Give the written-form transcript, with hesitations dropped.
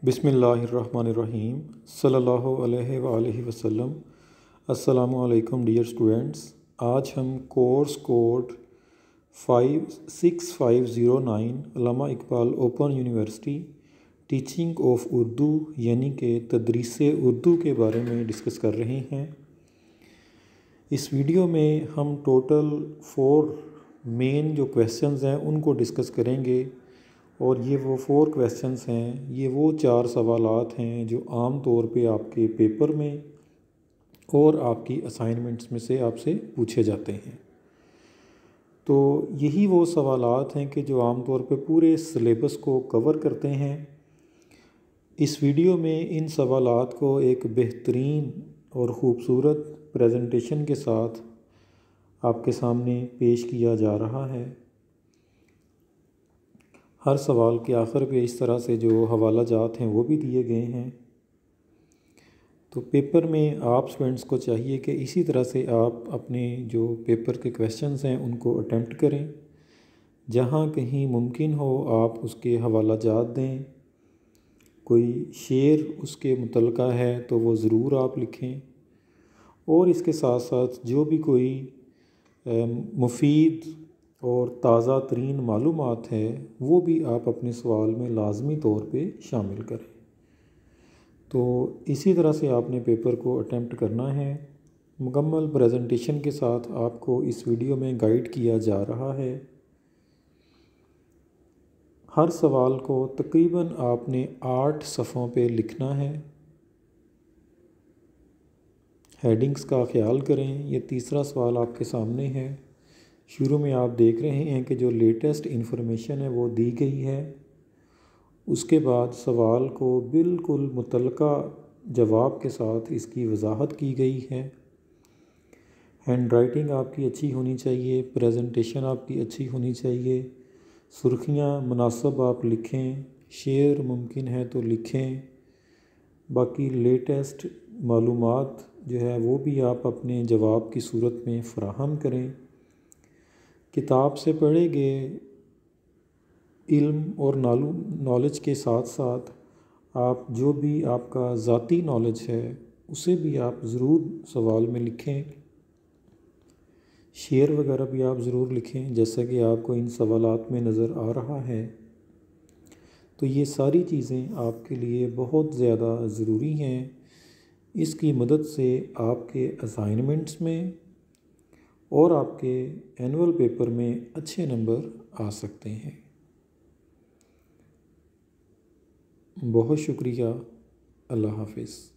بسم اللہ الرحمن الرحیم صلی اللہ علیہ وآلہ وسلم۔ السلام علیکم ڈیئر اسٹوڈنٹس، آج ہم course code 6509 Allama Iqbal open university teaching of Urdu یعنی کہ تدریس اردو کے بارے میں ڈسکس کر رہے ہیں۔ اس ویڈیو میں ہم ٹوٹل 4 مین جو کویسچنز ہیں ان کو ڈسکس کریں گے، اور یہ وہ 4 کویسچنز ہیں، یہ وہ 4 سوالات ہیں جو عام طور پہ آپ کے پیپر میں اور آپ کی اسائنمنٹس میں سے آپ سے پوچھے جاتے ہیں۔ تو یہی وہ سوالات ہیں کہ جو عام طور پہ پورے سلیبس کو کور کرتے ہیں۔ اس ویڈیو میں ان سوالات کو ایک بہترین اور خوبصورت پریزنٹیشن کے ساتھ آپ کے سامنے پیش کیا جا رہا ہے۔ ہر سوال کے آخر پہ اس طرح سے جو حوالہ جات ہیں وہ بھی دیے گئے ہیں۔ تو پیپر میں آپ اسٹوڈنٹس کو چاہیے کہ اسی طرح سے آپ اپنے جو پیپر کے کویسچنز ہیں ان کو اٹیمپٹ کریں، جہاں کہیں ممکن ہو آپ اس کے حوالہ جات دیں۔ کوئی شعر اس کے متعلقہ ہے تو وہ ضرور آپ لکھیں، اور اس کے ساتھ ساتھ جو بھی کوئی مفید اور تازہ ترین معلومات ہے وہ بھی آپ اپنے سوال میں لازمی طور پہ شامل کریں۔ تو اسی طرح سے آپ نے پیپر کو اٹیمپٹ کرنا ہے۔ مکمل پریزنٹیشن کے ساتھ آپ کو اس ویڈیو میں گائیڈ کیا جا رہا ہے۔ ہر سوال کو تقریباً آپ نے 8 صفحوں پہ لکھنا ہے۔ ہیڈنگز کا خیال کریں۔ یہ تیسرا سوال آپ کے سامنے ہے۔ شروع میں آپ دیکھ رہے ہیں کہ جو لیٹسٹ انفارمیشن ہے وہ دی گئی ہے، اس کے بعد سوال کو بالکل متعلقہ جواب کے ساتھ اس کی وضاحت کی گئی ہے۔ ہینڈ رائٹنگ آپ کی اچھی ہونی چاہیے، پریزنٹیشن آپ کی اچھی ہونی چاہیے، سرخیاں مناسب آپ لکھیں، شعر ممکن ہے تو لکھیں، باقی لیٹسٹ معلومات جو ہے وہ بھی آپ اپنے جواب کی صورت میں فراہم کریں۔ کتاب سے پڑھے گئے علم اور نالج کے ساتھ ساتھ آپ جو بھی آپ کا ذاتی نالج ہے اسے بھی آپ ضرور سوال میں لکھیں۔ شعر وغیرہ بھی آپ ضرور لکھیں جیسا کہ آپ کو ان سوالات میں نظر آ رہا ہے۔ تو یہ ساری چیزیں آپ کے لیے بہت زیادہ ضروری ہیں۔ اس کی مدد سے آپ کے اسائنمنٹس میں اور آپ کے اینول پیپر میں اچھے نمبر آ سکتے ہیں۔ بہت شکریہ۔ اللہ حافظ۔